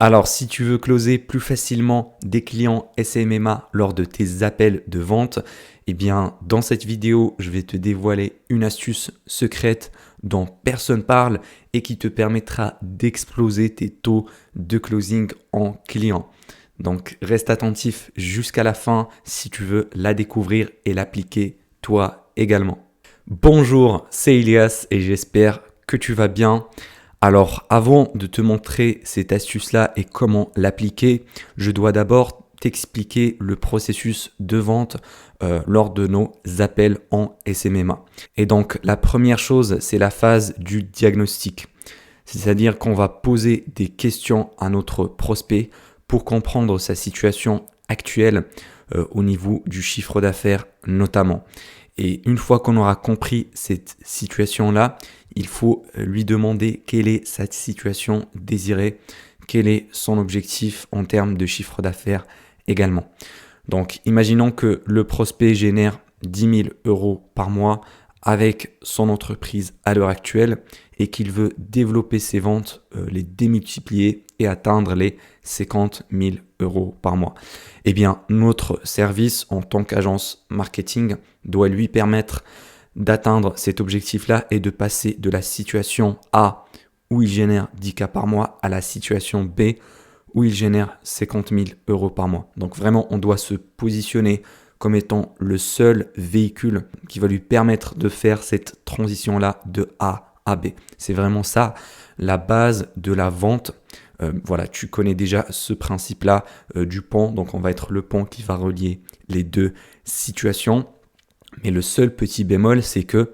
Alors, si tu veux closer plus facilement des clients SMMA lors de tes appels de vente, eh bien, dans cette vidéo, je vais te dévoiler une astuce secrète dont personne parle et qui te permettra d'exploser tes taux de closing en clients. Donc, reste attentif jusqu'à la fin si tu veux la découvrir et l'appliquer toi également. Bonjour, c'est Elias et j'espère que tu vas bien. Alors, avant de te montrer cette astuce-là et comment l'appliquer, je dois d'abord t'expliquer le processus de vente lors de nos appels en SMMA. Et donc, la première chose, c'est la phase du diagnostic. C'est-à-dire qu'on va poser des questions à notre prospect pour comprendre sa situation actuelle au niveau du chiffre d'affaires notamment. Et une fois qu'on aura compris cette situation-là, il faut lui demander quelle est sa situation désirée, quel est son objectif en termes de chiffre d'affaires également. Donc, imaginons que le prospect génère 10 000 euros par mois avec son entreprise à l'heure actuelle et qu'il veut développer ses ventes, les démultiplier et atteindre les 50 000 euros par mois. Eh bien, notre service en tant qu'agence marketing doit lui permettre d'atteindre cet objectif-là et de passer de la situation A où il génère 10 cas par mois à la situation B où il génère 50 000 euros par mois. Donc vraiment, on doit se positionner comme étant le seul véhicule qui va lui permettre de faire cette transition-là de A à B. C'est vraiment ça, la base de la vente. Voilà, tu connais déjà ce principe-là du pont. Donc, on va être le pont qui va relier les deux situations. Mais le seul petit bémol, c'est que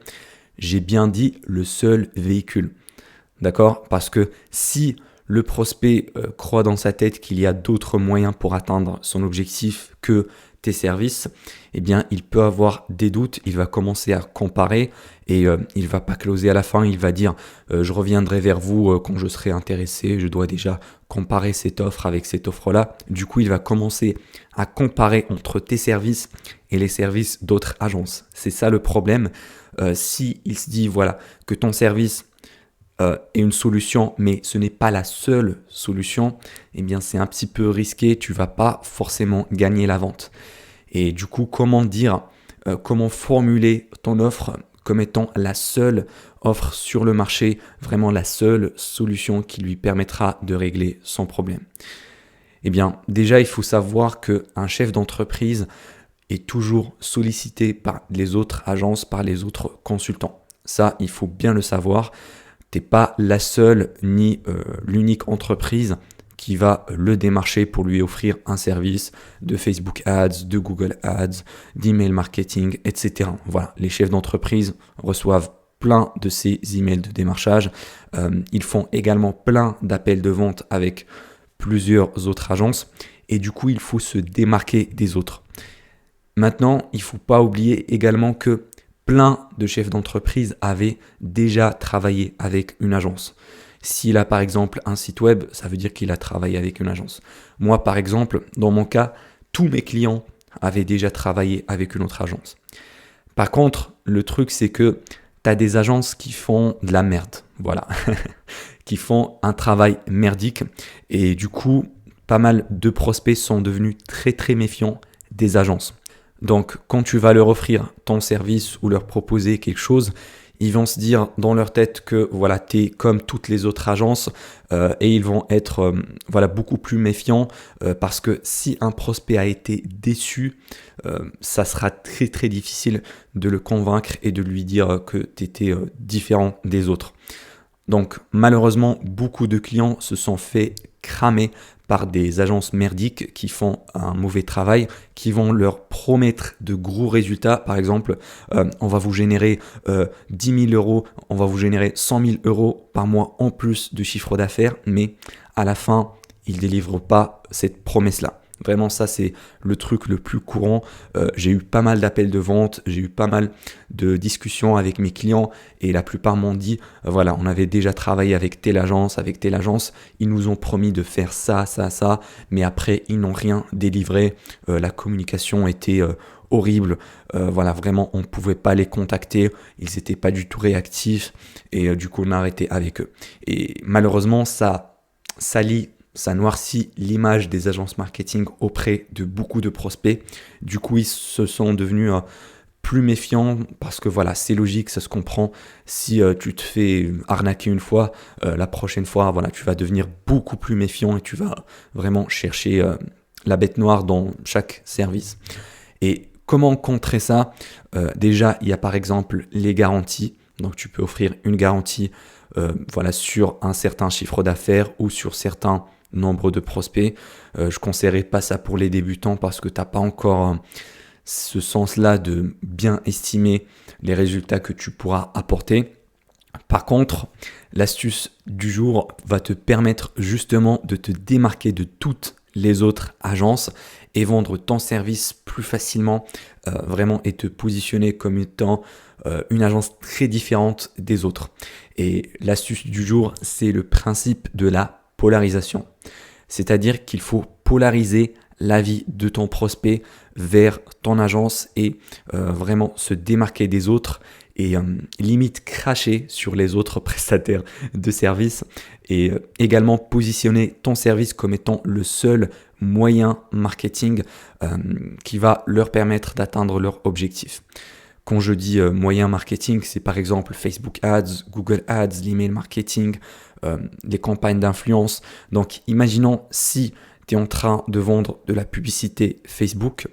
j'ai bien dit le seul véhicule. D'accord? Parce que si le prospect croit dans sa tête qu'il y a d'autres moyens pour atteindre son objectif que tes services, eh bien, il peut avoir des doutes, il va commencer à comparer et il va pas closer à la fin, il va dire je reviendrai vers vous quand je serai intéressé, je dois déjà comparer cette offre avec cette offre-là. Du coup, il va commencer à comparer entre tes services et les services d'autres agences. C'est ça le problème. Si il se dit voilà que ton service est une solution, mais ce n'est pas la seule solution, eh bien c'est un petit peu risqué, tu vas pas forcément gagner la vente. Et du coup, comment dire, comment formuler ton offre comme étant la seule offre sur le marché, vraiment la seule solution qui lui permettra de régler son problème. Eh bien, déjà, il faut savoir qu'un chef d'entreprise est toujours sollicité par les autres agences, par les autres consultants. Ça, il faut bien le savoir. T'es pas la seule ni l'unique entreprise qui va le démarcher pour lui offrir un service de Facebook Ads, de Google Ads, d'email marketing, etc. Voilà, les chefs d'entreprise reçoivent plein de ces emails de démarchage. Ils font également plein d'appels de vente avec plusieurs autres agences et du coup, il faut se démarquer des autres. Maintenant, il ne faut pas oublier également que plein de chefs d'entreprise avaient déjà travaillé avec une agence. S'il a par exemple un site web, ça veut dire qu'il a travaillé avec une agence. Moi par exemple, dans mon cas, tous mes clients avaient déjà travaillé avec une autre agence. Par contre, le truc c'est que tu as des agences qui font de la merde, voilà, qui font un travail merdique et du coup, pas mal de prospects sont devenus très très méfiants des agences. Donc, quand tu vas leur offrir ton service ou leur proposer quelque chose, ils vont se dire dans leur tête que voilà, tu es comme toutes les autres agences et ils vont être voilà, beaucoup plus méfiants parce que si un prospect a été déçu, ça sera très très difficile de le convaincre et de lui dire que tu étais différent des autres. Donc, malheureusement, beaucoup de clients se sont fait cramer par des agences merdiques qui font un mauvais travail, qui vont leur promettre de gros résultats. Par exemple, on va vous générer 10 000 euros, on va vous générer 100 000 euros par mois en plus de chiffre d'affaires, mais à la fin, ils ne délivrent pas cette promesse-là. Vraiment, ça, c'est le truc le plus courant. J'ai eu pas mal d'appels de vente, j'ai eu pas mal de discussions avec mes clients et la plupart m'ont dit, voilà, on avait déjà travaillé avec telle agence, ils nous ont promis de faire ça, mais après, ils n'ont rien délivré. La communication était horrible. Voilà, vraiment, on ne pouvait pas les contacter. Ils n'étaient pas du tout réactifs et du coup, on a arrêté avec eux. Et malheureusement, ça salit ça noircit l'image des agences marketing auprès de beaucoup de prospects. Du coup, ils se sont devenus plus méfiants parce que voilà, c'est logique, ça se comprend. Si tu te fais arnaquer une fois, la prochaine fois, voilà, tu vas devenir beaucoup plus méfiant et tu vas vraiment chercher la bête noire dans chaque service. Et comment contrer ça? Déjà, il y a par exemple les garanties. Donc, tu peux offrir une garantie voilà, sur un certain chiffre d'affaires ou sur certains nombres de prospects. Je ne conseillerais pas ça pour les débutants parce que tu n'as pas encore ce sens-là de bien estimer les résultats que tu pourras apporter. Par contre, l'astuce du jour va te permettre justement de te démarquer de toutes les autres agences et vendre ton service plus facilement, vraiment, et te positionner comme étant une agence très différente des autres. Et l'astuce du jour, c'est le principe de la polarisation. C'est-à-dire qu'il faut polariser l'avis de ton prospect vers ton agence et vraiment se démarquer des autres et limite cracher sur les autres prestataires de services et également positionner ton service comme étant le seul moyen marketing qui va leur permettre d'atteindre leur objectif. Quand je dis moyen marketing, c'est par exemple Facebook Ads, Google Ads, l'email marketing, les campagnes d'influence. Donc imaginons si tu es en train de vendre de la publicité Facebook,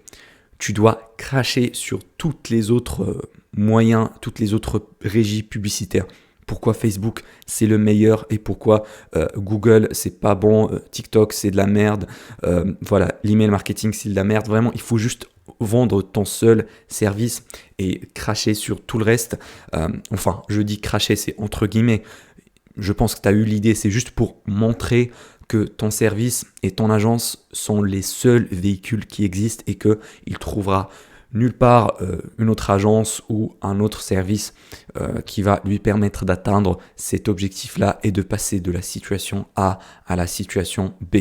tu dois cracher sur toutes les autres moyens, toutes les autres régies publicitaires. Pourquoi Facebook c'est le meilleur et pourquoi Google c'est pas bon, TikTok c'est de la merde, voilà, l'email marketing c'est de la merde. Vraiment, il faut juste vendre ton seul service et cracher sur tout le reste. Enfin, je dis cracher, c'est entre guillemets. Je pense que tu as eu l'idée, c'est juste pour montrer que ton service et ton agence sont les seuls véhicules qui existent et qu'il trouvera nulle part une autre agence ou un autre service qui va lui permettre d'atteindre cet objectif-là et de passer de la situation A à la situation B.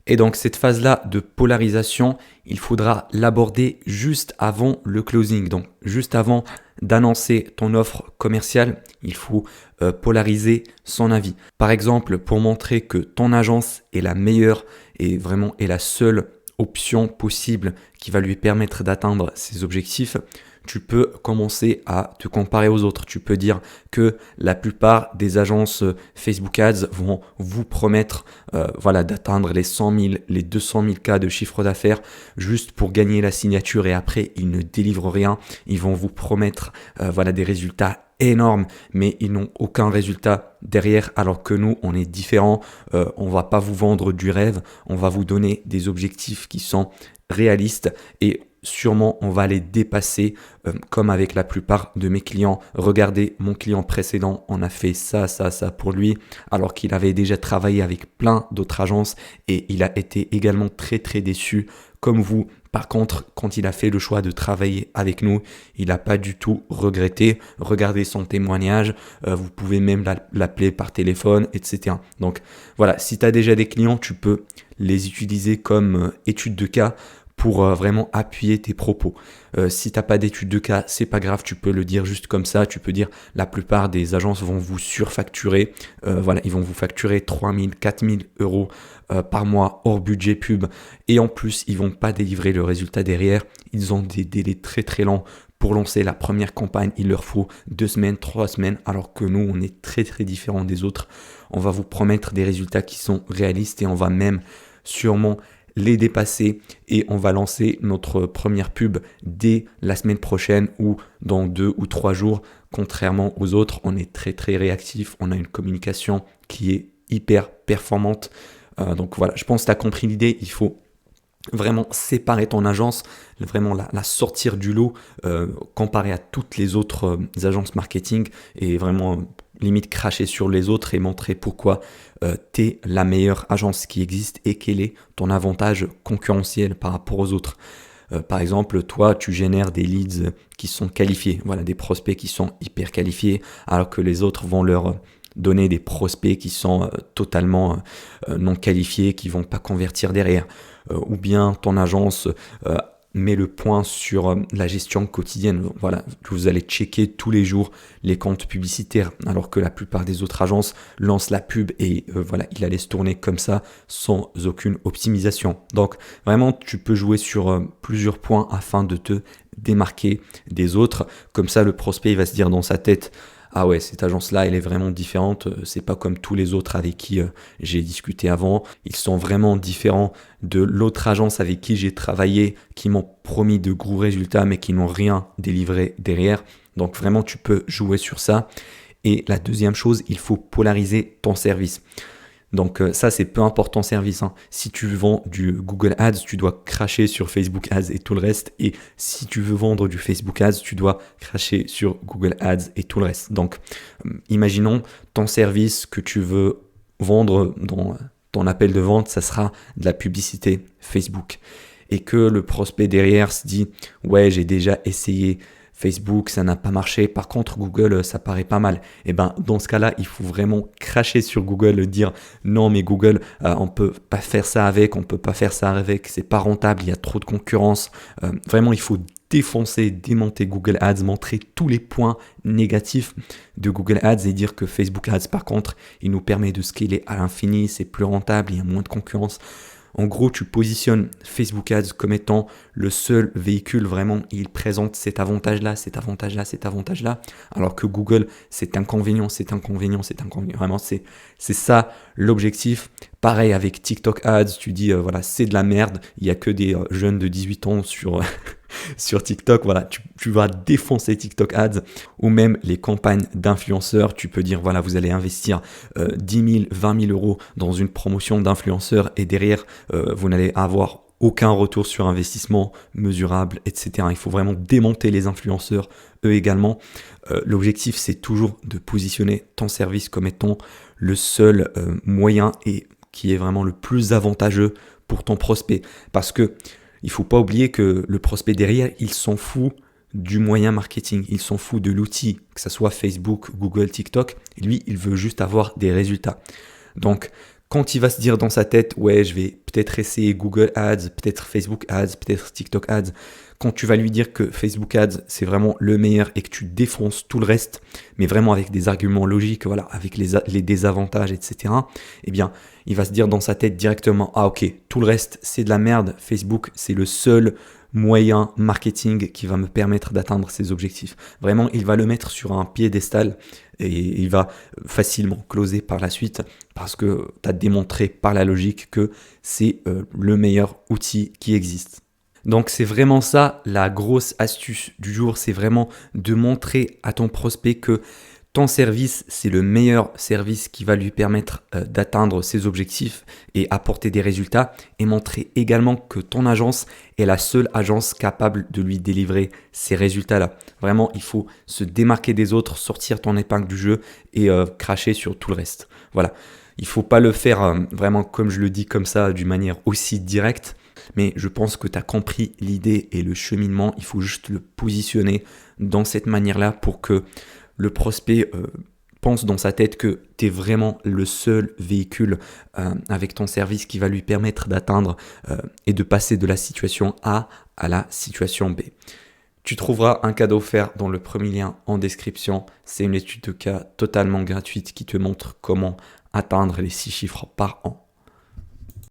Et donc cette phase-là de polarisation, il faudra l'aborder juste avant le closing. Donc juste avant d'annoncer ton offre commerciale, il faut polariser son avis. Par exemple, pour montrer que ton agence est la meilleure et vraiment est la seule option possible qui va lui permettre d'atteindre ses objectifs, tu peux commencer à te comparer aux autres. Tu peux dire que la plupart des agences Facebook Ads vont vous promettre voilà, d'atteindre les 100 000, les 200 000 cas de chiffre d'affaires juste pour gagner la signature et après, ils ne délivrent rien. Ils vont vous promettre voilà, des résultats énormes, mais ils n'ont aucun résultat derrière, alors que nous, on est différents. On va pas vous vendre du rêve, on va vous donner des objectifs qui sont réalistes et sûrement on va les dépasser comme avec la plupart de mes clients. Regardez, mon client précédent, on a fait ça pour lui alors qu'il avait déjà travaillé avec plein d'autres agences et il a été également très déçu comme vous. Par contre, quand il a fait le choix de travailler avec nous, il n'a pas du tout regretté. Regardez son témoignage, vous pouvez même l'appeler par téléphone, etc. Donc voilà, si tu as déjà des clients, tu peux les utiliser comme étude de cas pour vraiment appuyer tes propos. Si tu n'as pas d'étude de cas, c'est pas grave, tu peux le dire juste comme ça. Tu peux dire la plupart des agences vont vous surfacturer. Voilà, ils vont vous facturer 3 000, 4 000 euros par mois hors budget pub. Et en plus, ils vont pas délivrer le résultat derrière. Ils ont des délais très lents. Pour lancer la première campagne, il leur faut 2 semaines, 3 semaines, alors que nous, on est très différents des autres. On va vous promettre des résultats qui sont réalistes et on va même sûrement les dépasser et on va lancer notre première pub dès la semaine prochaine ou dans 2 ou 3 jours. Contrairement aux autres, on est très réactif, on a une communication qui est hyper performante. Donc voilà, je pense que tu as compris l'idée, il faut vraiment séparer ton agence, vraiment la sortir du lot comparé à toutes les autres agences marketing et vraiment limite cracher sur les autres et montrer pourquoi tu es la meilleure agence qui existe et quel est ton avantage concurrentiel par rapport aux autres. Par exemple, toi, tu génères des leads qui sont qualifiés, voilà, des prospects qui sont hyper qualifiés, alors que les autres vont leur donner des prospects qui sont totalement non qualifiés, qui vont pas convertir derrière. Ou bien ton agence met le point sur la gestion quotidienne. Voilà, vous allez checker tous les jours les comptes publicitaires, alors que la plupart des autres agences lancent la pub et voilà, il la laisse tourner comme ça sans aucune optimisation. Donc vraiment, tu peux jouer sur plusieurs points afin de te démarquer des autres. Comme ça, le prospect il va se dire dans sa tête, ah ouais, cette agence-là, elle est vraiment différente. C'est pas comme tous les autres avec qui j'ai discuté avant. Ils sont vraiment différents de l'autre agence avec qui j'ai travaillé, qui m'ont promis de gros résultats, mais qui n'ont rien délivré derrière. Donc vraiment, tu peux jouer sur ça. Et la deuxième chose, il faut polariser ton service. Donc ça, c'est peu importe ton service, hein. Si tu vends du Google Ads, tu dois cracher sur Facebook Ads et tout le reste. Et si tu veux vendre du Facebook Ads, tu dois cracher sur Google Ads et tout le reste. Donc imaginons ton service que tu veux vendre dans ton appel de vente, ça sera de la publicité Facebook. Et que le prospect derrière se dit, ouais, j'ai déjà essayé Facebook, ça n'a pas marché. Par contre, Google, ça paraît pas mal. Et ben, dans ce cas-là, il faut vraiment cracher sur Google, dire non, mais Google, on peut pas faire ça avec, on peut pas faire ça avec, c'est pas rentable, il y a trop de concurrence. Vraiment, il faut défoncer, démonter Google Ads, montrer tous les points négatifs de Google Ads et dire que Facebook Ads, par contre, il nous permet de scaler à l'infini, c'est plus rentable, il y a moins de concurrence. En gros, tu positionnes Facebook Ads comme étant le seul véhicule vraiment, il présente cet avantage-là, cet avantage-là, cet avantage-là, alors que Google, c'est inconvénient, c'est inconvénient, c'est inconvénient. Vraiment, c'est ça l'objectif. Pareil avec TikTok Ads, tu dis, voilà, c'est de la merde, il n'y a que des jeunes de 18 ans sur TikTok, voilà, tu vas défoncer TikTok Ads ou même les campagnes d'influenceurs. Tu peux dire, voilà, vous allez investir 10 000, 20 000 euros dans une promotion d'influenceurs et derrière, vous n'allez avoir aucun retour sur investissement mesurable, etc. Il faut vraiment démonter les influenceurs, eux également. L'objectif, c'est toujours de positionner ton service comme étant le seul moyen et qui est vraiment le plus avantageux pour ton prospect. Parce que il faut pas oublier que le prospect derrière, il s'en fout du moyen marketing, il s'en fout de l'outil, que ce soit Facebook, Google, TikTok. Et lui, il veut juste avoir des résultats. Donc, quand il va se dire dans sa tête, ouais, je vais peut-être essayer Google Ads, peut-être Facebook Ads, peut-être TikTok Ads, quand tu vas lui dire que Facebook Ads, c'est vraiment le meilleur et que tu défonces tout le reste, mais vraiment avec des arguments logiques, voilà, avec les désavantages, etc., eh bien, il va se dire dans sa tête directement, ah ok, tout le reste, c'est de la merde, Facebook, c'est le seul moyen marketing qui va me permettre d'atteindre ces objectifs. Vraiment, il va le mettre sur un piédestal et il va facilement closer par la suite parce que tu as démontré par la logique que c'est le meilleur outil qui existe. Donc c'est vraiment ça la grosse astuce du jour, c'est vraiment de montrer à ton prospect que ton service, c'est le meilleur service qui va lui permettre d'atteindre ses objectifs et apporter des résultats et montrer également que ton agence est la seule agence capable de lui délivrer ces résultats-là. Vraiment, il faut se démarquer des autres, sortir ton épingle du jeu et cracher sur tout le reste. Voilà, il ne faut pas le faire vraiment comme je le dis comme ça, d'une manière aussi directe. Mais je pense que tu as compris l'idée et le cheminement. Il faut juste le positionner dans cette manière-là pour que le prospect pense dans sa tête que tu es vraiment le seul véhicule avec ton service qui va lui permettre d'atteindre et de passer de la situation A à la situation B. Tu trouveras un cadeau offert dans le premier lien en description. C'est une étude de cas totalement gratuite qui te montre comment atteindre les 6 chiffres par an.